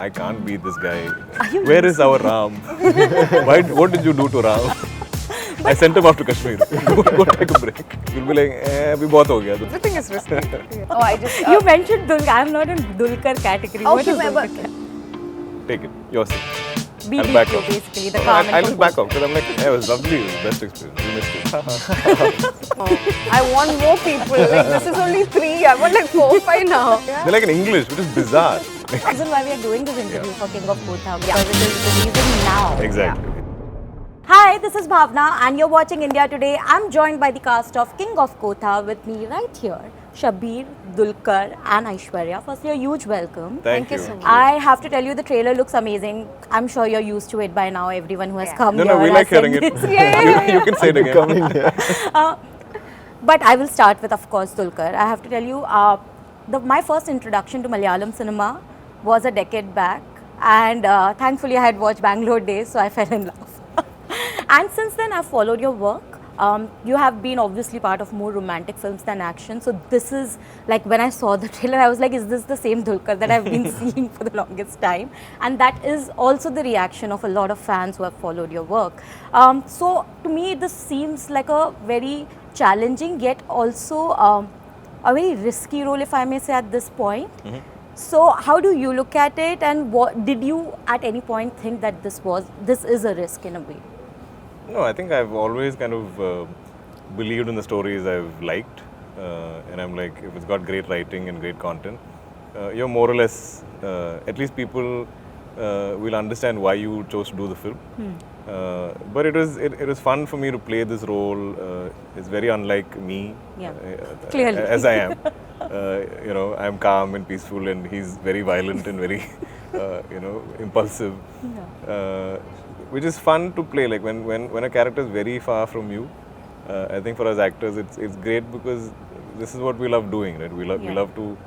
I can't beat this guy. you Where is our Ram? What did you do to Ram? I sent him off to Kashmir. Go take a break. You'll be like, abhi bahut ho gaya. Everything is risky. Oh, I just. You mentioned Dulquer. I'm not in Dulquer category. What Okay, is but- Dulquer? Take it. Your seat. I'll BBQ, back off. basically, the No, calm and I'll just back composure. off because I'm like, it was lovely. It was the best experience. You missed it. I want more people. Like, this is only 3. I want like 4, 5 now. They're like in English, which is bizarre. The reason why we are doing this interview for King of Kotha because it is releasing now. Exactly. Hi, this is Bhavna and you're watching India Today. I'm joined by the cast of King of Kotha with me right here. Shabeer, Dulquer and Aishwarya. Firstly, a huge welcome. Thank you you. so much. I have to tell you, the trailer looks amazing. I'm sure you're used to it by now. Everyone who has come No, here we has like said hearing it. this. You can say it again. But I will start with, of course, Dulquer. I have to tell you, my first introduction to Malayalam cinema was a decade back, and thankfully I had watched Bangalore Days, so I fell in love. And since then, I've followed your work. You have been obviously part of more romantic films than action. So this is like, when I saw the trailer, I was like, is this the same Dulquer that I've been seeing for the longest time? And that is also the reaction of a lot of fans who have followed your work. So to me, this seems like a very challenging yet also a very risky role, if I may say, at this point. So how do you look at it, and what did you at any point think that this is a risk in a way? No, I think I've always kind of believed in the stories I've liked, and I'm like, if it's got great writing and great content, you're more or less, at least people will understand why you chose to do the film. But it was fun for me to play this role. It's very unlike me, Clearly. as I am. I'm calm and peaceful, and he's very violent and very, impulsive. Which is fun to play. Like when a character is very far from you, I think for us actors, it's great because this is what we love doing, right? We love to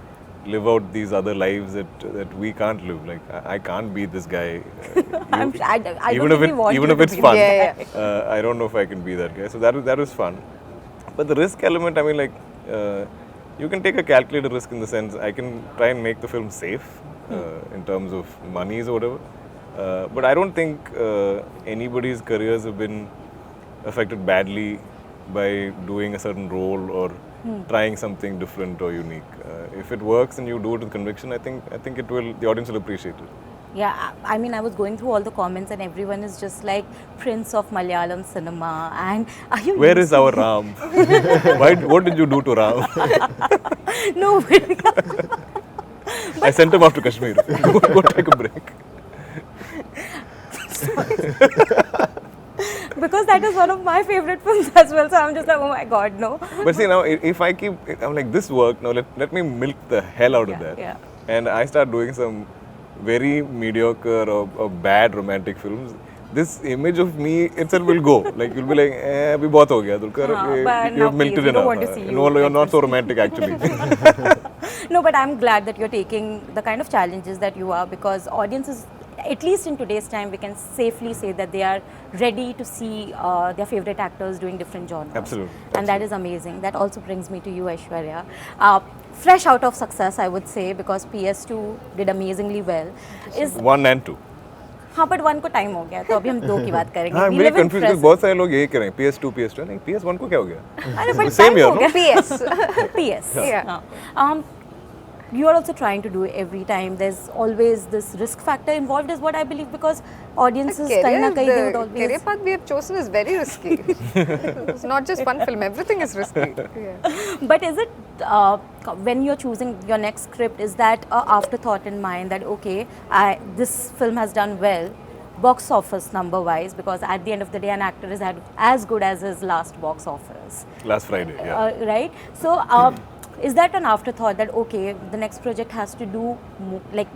live out these other lives that we can't live. Like I can't be this guy. I even don't if really want even you if to it's be fun, that I don't know if I can be that guy. So that was fun. But the risk element, I mean, like you can take a calculated risk in the sense I can try and make the film safe in terms of monies or whatever. But I don't think anybody's careers have been affected badly by doing a certain role or trying something different or unique. If it works and you do it with conviction, I think the audience will appreciate it. Yeah, I mean, I was going through all the comments and everyone is just like Prince of Malayalam cinema. And are you? Where is our Ram? What did you do to Ram? No, I sent him off to Kashmir. Go take a break. because that is one of my favorite films as well. So I'm just like, oh my God, no. But see, now if I keep, I'm like, this worked, now let me milk the hell out of that. Yeah. And I start doing some very mediocre or bad romantic films, this image of me itself will go. Like, you'll be like, abhi bahut ho gaya, Dulquer, but you have now milked please, it we don't enough. want to see you No, you're like not this. so romantic actually. No, but I'm glad that you're taking the kind of challenges that you are, because audiences, at least in today's time, we can safely say that they are ready to see their favorite actors doing different genres. Absolutely. And that is amazing. That also brings me to you, Aishwarya. Fresh out of success, I would say, because PS2 did amazingly well. Is 1 and 2. हाँ, but 1 को time हो गया, तो अभी हम 2 की बात करेंगे. हाँ, We मेरी live in confused, present. बहुत सारे लोग यही कह रहे हैं, PS2, नहीं, PS1 को क्या हो गया? अरे, but Same time year, हो no? गया. PS. PS. Yeah. You are also trying to do it every time. There's always this risk factor involved, is what I believe, because audiences kahin na kahin, they would The career always. path we have chosen is very risky. It's not just one film, everything is risky. Yeah. But is it, when you're choosing your next script, is that an afterthought in mind that, okay, this film has done well, box office number wise, because at the end of the day, an actor is as good as his last box office. Last Friday, yeah. Right? So, is that an afterthought that, okay, the next project has to do, like,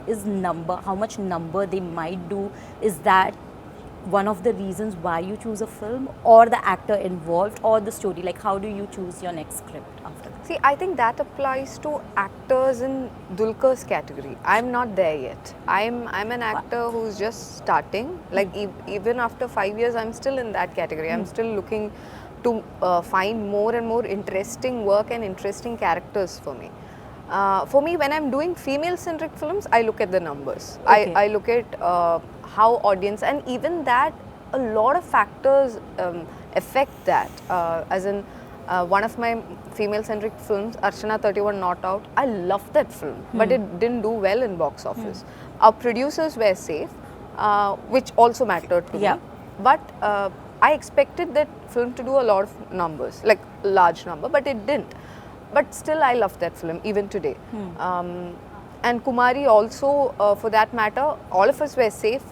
how much number they might do? Is that one of the reasons why you choose a film, or the actor involved, or the story? Like, how do you choose your next script after that? See, I think that applies to actors in Dulquer's category. I'm not there yet. I'm an actor who's just starting. Like even after 5 years, I'm still in that category. I'm still looking to find more and more interesting work and interesting characters for me. For me, when I'm doing female-centric films, I look at the numbers. Okay. I look at how audience, and even that, a lot of factors affect that. As in, one of my female-centric films, Archana 31 Not Out, I loved that film, but it didn't do well in box office. Our producers were safe, which also mattered to Yeah. me. But I expected that film to do a lot of numbers, like a large number, but it didn't. But still, I love that film even today. And Kumari also, for that matter, all of us were safe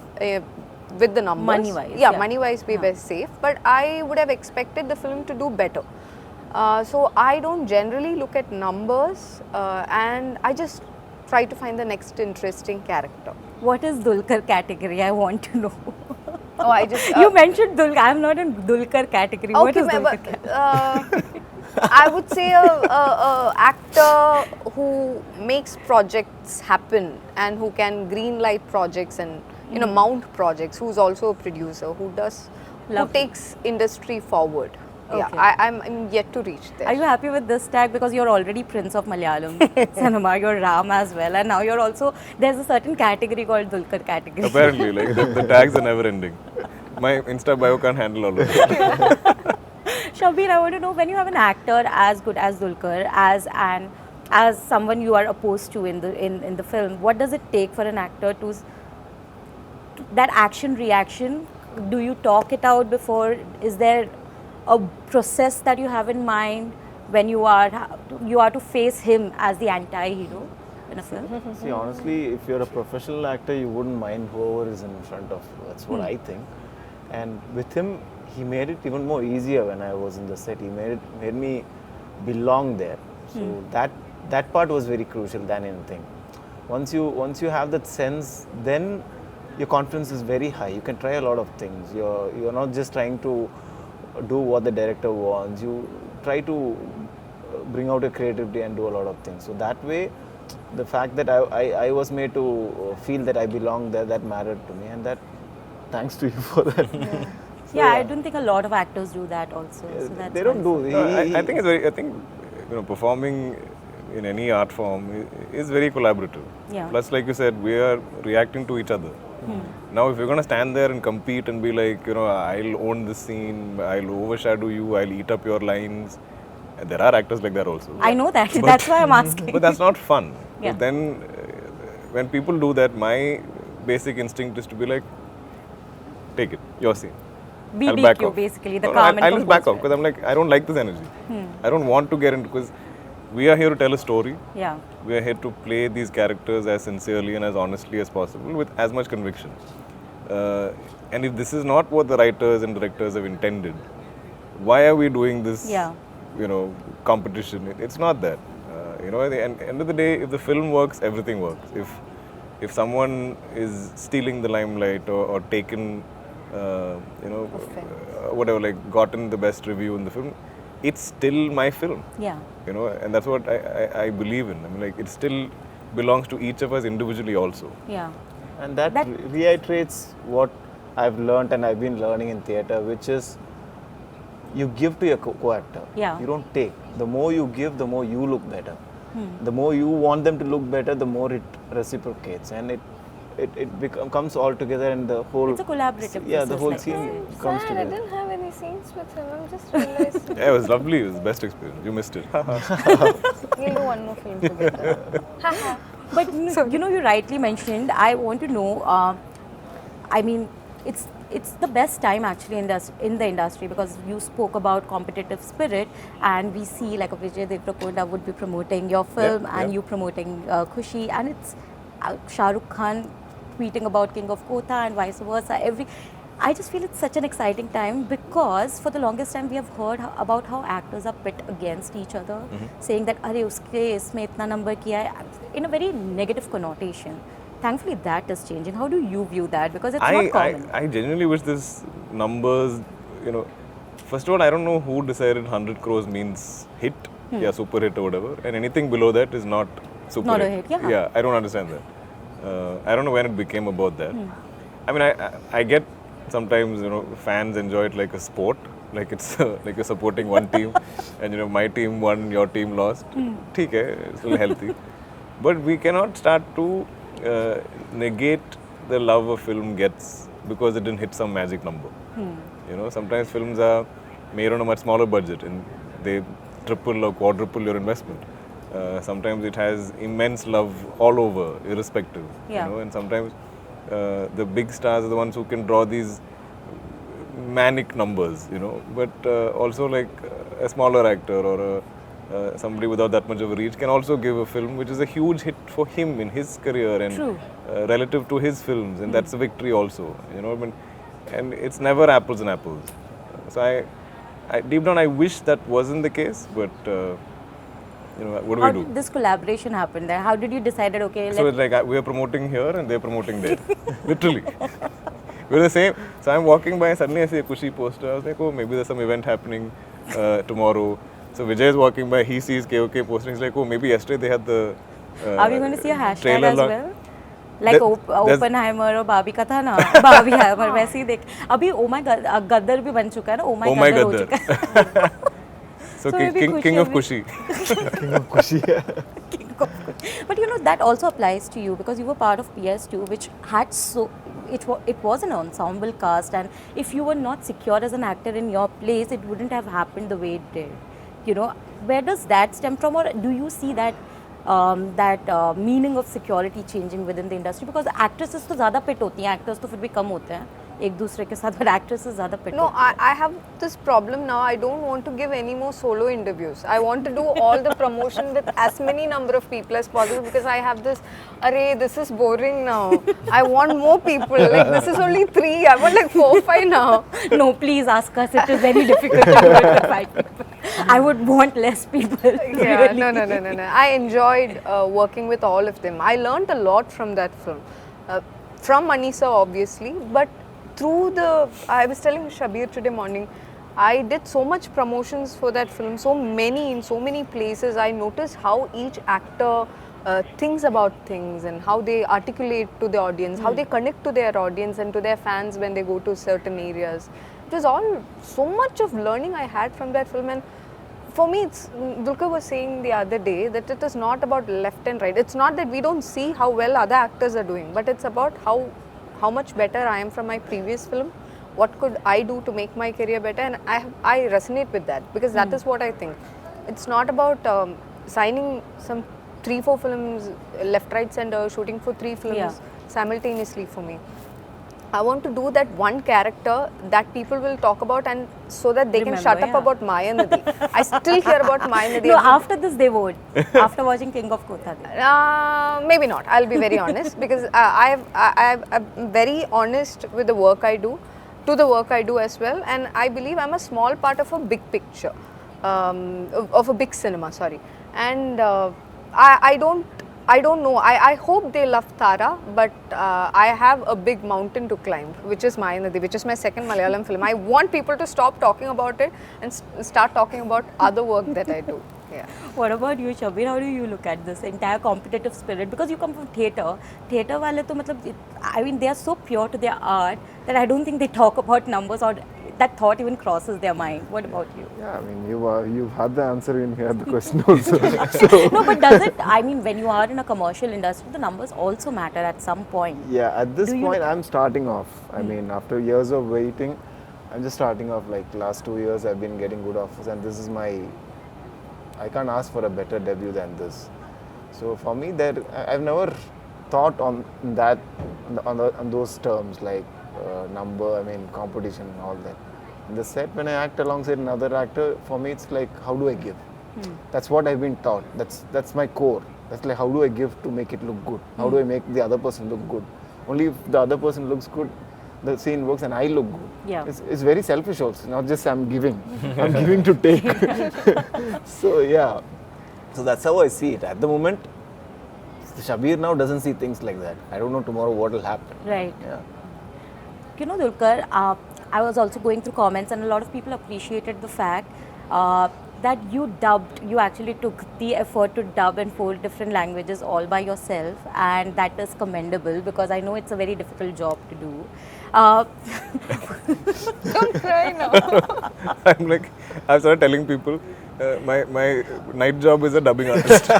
with the numbers. Money-wise, Yeah, yeah. money-wise we were safe. But I would have expected the film to do better. So I don't generally look at numbers, and I just try to find the next interesting character. What is Dulquer category? I want to know. Oh, I just You mentioned Dulquer. I'm not in Dulquer category. What is Dulquer but, category? I would say a actor who makes projects happen and who can green light projects and mount projects. Who's also a producer who Lovely. takes industry forward. Yeah, Okay. I'm yet to reach there. Are you happy with this tag? Because you're already Prince of Malayalam cinema, you're Ram as well, and now you're also, there's a certain category called Dulquer category. Apparently, like the tags are never ending. My Insta bio can't handle all of it. Shabeer, I want to know, when you have an actor as good as Dulquer, as someone you are opposed to in the film, what does it take for an actor to that action reaction? Do you talk it out before? Is there a process that you have in mind when you are to face him as the anti-hero in a film? See, honestly, if you're a professional actor, you wouldn't mind whoever is in front of you. That's what I think. And with him, he made it even more easier when I was in the set. He made me belong there. So that part was very crucial than anything. Once you have that sense, then your confidence is very high. You can try a lot of things. You're not just trying to do what the director wants. You try to bring out your creativity and do a lot of things. So that way, the fact that I was made to feel that I belong there, that mattered to me, and that thanks to you for that. Yeah, I don't think a lot of actors do that also. So that's They don't do. I think it's very. I think performing in any art form is very collaborative. Yeah. Plus, like you said, we are reacting to each other. Now, if you're gonna stand there and compete and be like, I'll own this scene, I'll overshadow you, I'll eat up your lines. There are actors like that also. I know that. That's why I'm asking. But that's not fun. Yeah. But then, when people do that, my basic instinct is to be like, take it, your scene. I'll back BBQ, off. basically, the No, calm and I'll just back composed off because I'm like, I don't like this energy. I don't want to get into, because we are here to tell a story. Yeah. We are here to play these characters as sincerely and as honestly as possible with as much conviction. And if this is not what the writers and directors have intended, why are we doing this? Yeah. Competition? It's not that. At the end of the day, if the film works, everything works. If someone is stealing the limelight or taken, whatever, like gotten the best review in the film, it's still my film. Yeah. And that's what I believe in. I mean, like, it still belongs to each of us individually also. Yeah. And that reiterates what I've learned and I've been learning in theatre, which is you give to your co-actor. Yeah. You don't take. The more you give, the more you look better. The more you want them to look better, the more it reciprocates, and it comes all together, and the whole. It's a collaborative Yeah, the process, whole like scene you comes Sad, I together. didn't have any scenes with him. I'm just realized. Yeah, it was lovely. It was the best experience. You missed it. We'll do one more film together. But you rightly mentioned, I want to know, I mean, it's the best time actually in the industry, because you spoke about competitive spirit, and we see like a Vijay Deverakonda would be promoting your film and you promoting Khushi, and it's Shah Rukh Khan tweeting about King of Kotha and vice versa. I just feel it's such an exciting time, because for the longest time we have heard about how actors are pit against each other, saying that "Arey uske isme itna number kiya hai," in a very negative connotation. Thankfully, that is changing. How do you view that? Because it's not common. I genuinely wish this numbers, first of all, I don't know who decided 100 crores means hit, super hit or whatever, and anything below that is not super Not a hit. hit, yeah. Yeah, I don't understand that. I don't know when it became about that. I mean, I get sometimes, fans enjoy it like a sport, like it's like you're supporting one team, and you know my team won, your team lost. ठीक है, it's still healthy. But we cannot start to negate the love a film gets because it didn't hit some magic number. You know, sometimes films are made on a much smaller budget and they triple or quadruple your investment. Sometimes it has immense love all over, irrespective. Yeah. You know, and sometimes the big stars are the ones who can draw these manic numbers. You know, but also like a smaller actor or somebody without that much of a reach can also give a film which is a huge hit for him in his career and relative to his films, and that's a victory also. You know, I mean, and it's never apples and apples. So I deep down I wish that wasn't the case, but you know, what do How we do? did this collaboration happen there? How did you decide, okay, So it's like we are promoting here and they're promoting there, literally. We're the same. So I'm walking by and suddenly I see a Kushi poster. I was like, oh, maybe there's some event happening tomorrow. So Vijay is walking by, he sees KOK poster. He's like, oh, maybe yesterday they had the are we going to see a hashtag trailer as launch. well? Like Oppenheimer और बाबी का था ना, बाबी hammer वैसे ही देख. अभी Oh My गद्दर भी बन चुका है ना, Oh My गद्दर हो चुका है. So So maybe King of Kushi. King of Kotha. King of Kotha. But you know, that also applies to you because you were part of PS2, which had it was an ensemble cast, and if you were not secure as an actor in your place, it wouldn't have happened the way it did. You know, where does that stem from, or do you see that meaning of security changing within the industry? Because actresses तो ज़्यादा पिट होती हैं, actors तो फिर भी कम होते हैं एक दूसरे के साथ, but actresses ज़्यादा पिट No, होती हैं. I have this problem now. I don't want to give any more solo interviews. I want to do all the promotion with as many number of people as possible because I have this, array, this is boring now. I want more people. Like, this is only 3. I want like 4, 5 now. No, please ask us. It is very difficult to do it with 5 people. I would want less people. Yeah, no. I enjoyed working with all of them. I learned a lot from that film. From Manisa, obviously, but through I was telling Shabeer today morning, I did so much promotions for that film, in so many places. I noticed how each actor thinks about things and how they articulate to the audience, how they connect to their audience and to their fans when they go to certain areas. It was all so much of learning I had from that film. And for me, Dulquer was saying the other day that it is not about left and right. It's not that we don't see how well other actors are doing, but it's about how much better I am from my previous film. What could I do to make my career better? And I resonate with that because that is what I think. It's not about signing some 3-4 films left, right, center, shooting for 3 films simultaneously for me. I want to do that one character that people will talk about, and so that they can shut up about Maya Nadi. I still hear about Maya Nadi. No, after this they would. After watching King of Kotha. Maybe not. I'll be very honest because I'm very honest with the work I do, to the work I do as well, and I believe I'm a small part of a big picture, of a big cinema. Sorry, and I don't know. I hope they love Tara, but I have a big mountain to climb, which is Maya Nadi, which is my second Malayalam film. I want people to stop talking about it and start talking about other work that I do. Yeah. What about you, Shabeer? How do you look at this entire competitive spirit? Because you come from theatre. Theatre wale to matlab, I mean, they are so pure to their art that I don't think they talk about numbers or that thought even crosses their mind. What about you? Yeah, I mean, you've had the answer when you had the question also. So. No, but does it, I mean, when you are in a commercial industry, the numbers also matter at some point. Yeah, at this point, I'm starting off. I mean, after years of waiting, I'm just starting off. Like last 2 years, I've been getting good offers, and this is I can't ask for a better debut than this. So for me, I've never thought on that, on those terms, like number, I mean, competition and all that. In the set, when I act alongside another actor, for me, it's like, how do I give? That's what I've been taught. That's my core. That's like, how do I give to make it look good? How do I make the other person look good? Only if the other person looks good, the scene works and I look good. Yeah. It's very selfish also, not just I'm giving. I'm giving to take. So yeah. So that's how I see it. At the moment, Shabeer now doesn't see things like that. I don't know tomorrow what will happen. Right. Yeah. You know, Dulquer, I was also going through comments and a lot of people appreciated the fact that you dubbed, you actually took the effort to dub in 4 different languages all by yourself, and that is commendable because I know it's a very difficult job to do. Don't cry now. I'm like, I've started telling people, my night job is a dubbing artist.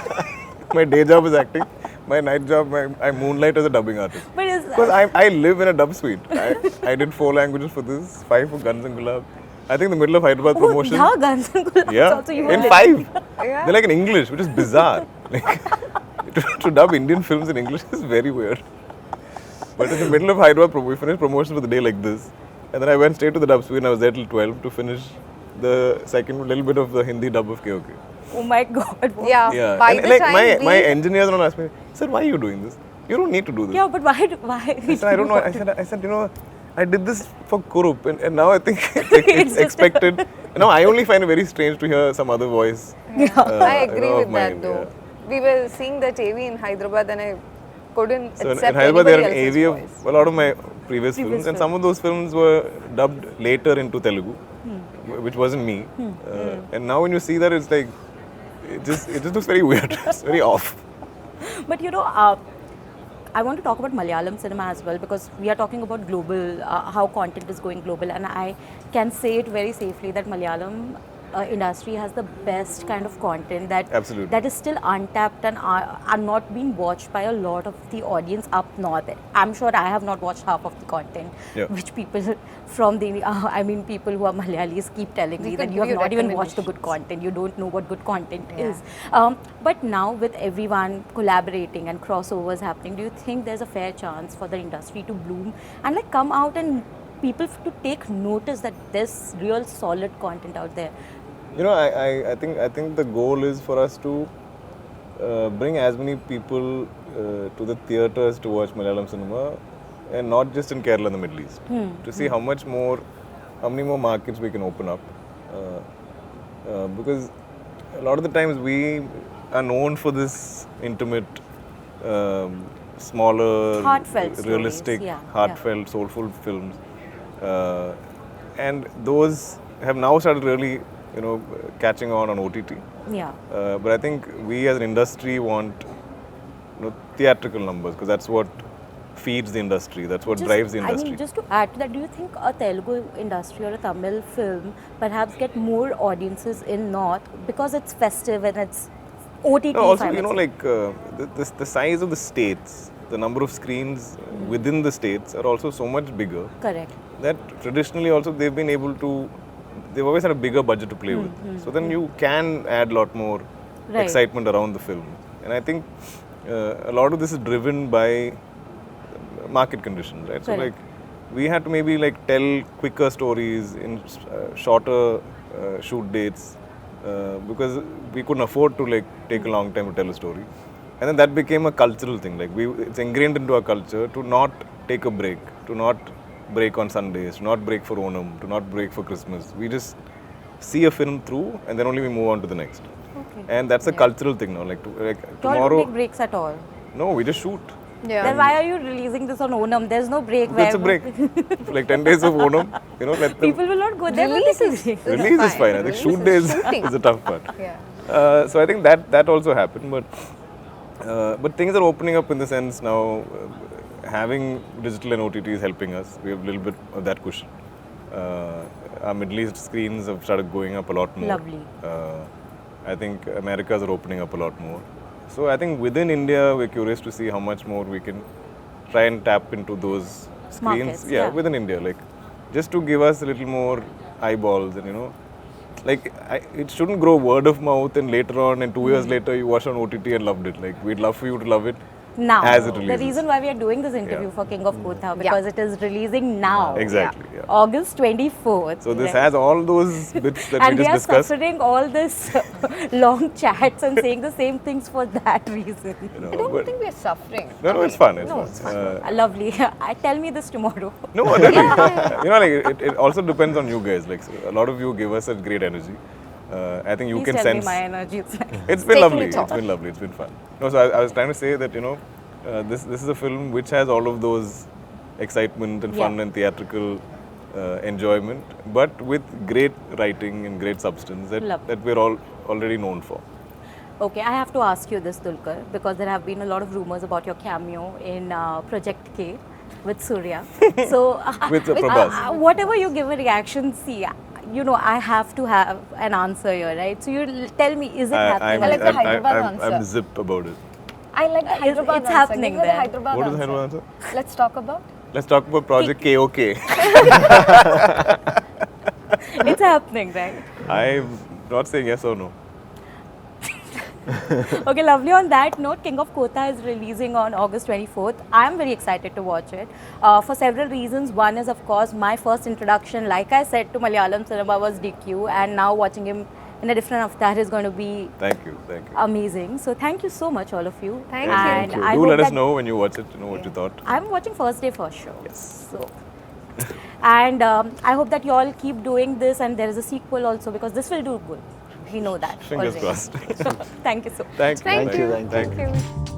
My day job is acting. My night job, I moonlight as a dubbing artist. But is Because I live in a dub suite. I did 4 languages for this, 5 for Guns and Gulab. I think the middle of Hyderabad promotion. Oh, Guns and Gulabs Yeah, also you were in living. 5. Yeah. They're like in English, which is bizarre. Like, to dub Indian films in English is very weird. But in the middle of Hyderabad, we finished promotion for the day like this. And then I went straight to the dub suite and I was there till 12 to finish the second little bit of the Hindi dub of KOK. Oh my God. Yeah. Yeah. By And the like time my engineers don't ask me, sir, why are you doing this? You don't need to do this. Yeah, but why? I said, I don't know. I said, you know, I did this for Kurup, and now I think it's just- expected. Now I only find it very strange to hear some other voice. I agree of with that mine, though. yeah. We were seeing that AV in Hyderabad and I couldn't So in accept Hyderabad, there anybody are an else's AV voice. of a lot of my previous films, and some of those films were dubbed later into Telugu, which wasn't me. And now when you see that, it's like it just looks very weird. It's very off. But you know, I want to talk about Malayalam cinema as well because we are talking about global, how content is going global, and I can say it very safely that Malayalam industry has the best kind of content that Absolutely. that is still untapped and are not being watched by a lot of the audience up north. I'm sure I have not watched half of the content, Yeah. which people from the, people who are Malayalis keep telling me We that could you have give you not even watched the good recommendations. content. You don't know what good content Yeah. is. But now with everyone collaborating and crossovers happening, do you think there's a fair chance for the industry to bloom and like come out and people to take notice that there's real solid content out there? You know, I think the goal is for us to bring as many people to the theatres to watch Malayalam cinema, and not just in Kerala and the Middle East, to see how many more markets we can open up. Because a lot of the times we are known for this intimate, smaller, Heartfelt stories, realistic, yeah, heartfelt, soulful films, and those have now started really, catching on OTT. Yeah. But I think we as an industry want theatrical numbers because that's what feeds the industry. That's what drives the industry. I mean, just to add to that, do you think a Telugu industry or a Tamil film perhaps get more audiences in North because it's festive and it's OTT? No, also, if I might say. the size of the states, the number of screens within the states are also so much bigger Correct. that traditionally also they've always had a bigger budget to play with. So then you can add a lot more Right. excitement around the film. And I think a lot of this is driven by market conditions, right? So Correct. we had to maybe tell quicker stories in shorter shoot dates because we couldn't afford to take a long time to tell a story. And then that became a cultural thing. It's ingrained into our culture to not take a break, to not break on Sundays, to not break for Onam, to not break for Christmas. We just see a film through and then only we move on to the next. Okay. And that's a cultural thing now. Don't Tomorrow, take breaks at all. no, we just shoot. Yeah. Then why are you releasing this on Onam? There's no break. That's a where- break. 10 days of Onam, let them. People will not go there. for Release the is- break. Release is fine. I think Release shoot is days shooting. is the tough part. Yeah. So I think that also happened, but things are opening up in the sense now. Having digital and OTT is helping us. We have a little bit of that cushion. Our Middle East screens have started going up a lot more. Lovely. I think Americas are opening up a lot more. So I think within India, we're curious to see how much more we can try and tap into those screens. Markets, yeah. Within India, just to give us a little more eyeballs and it shouldn't grow word of mouth and later on and 2 years later you watch on OTT and loved it. We'd love for you to love it Now, as it the releases. reason why we are doing this interview Yeah. for King of Kotha because it is releasing now. Exactly. Yeah. August 24th. So this right? has all those bits that and we we just are discussed. suffering all this long chats and saying the same things for that reason. I don't think we're suffering. No, it's fun. It's No, fun. Lovely. Tell me this tomorrow. No, definitely. It also depends on you guys. A lot of you give us such great energy. I think you Please can tell sense. me my energy. It's like, It's been Taking lovely. it off. It's been lovely. It's been fun. No, so I was trying to say that this is a film which has all of those excitement and fun Yeah. and theatrical enjoyment, but with great writing and great substance Love. that we're all already known for. Okay, I have to ask you this, Dulquer, because there have been a lot of rumors about your cameo in Project K with Surya. So, With Prabhas. whatever you give a reaction, see, you know, I have to have an answer here, right? So, you tell me, is it happening? I like the Hyderabad I'm answer. zip about it. I like the Hyderabad it's answer. happening Give me the then. Hyderabad What is the answer. Hyderabad answer? Let's talk about. Let's talk about Project KOK. It's happening, right? I'm not saying yes or no. Okay, lovely. On that note, King of Kotha is releasing on August 24th. I am very excited to watch it for several reasons. One is, of course, my first introduction, like I said, to Malayalam cinema was DQ, and now watching him in a different avatar is going to be Thank you. Thank you. amazing. So, thank you so much, all of you. Thank you. And Thank you. I Do hope let us that- know when you watch it, you know what you thought. I'm watching first day for sure. Yes. So, and I hope that you all keep doing this, and there is a sequel also, because this will do good. We know that. Fingers already. crossed. Thank you so much. Thank you. Thank you. Thank you. Thank you.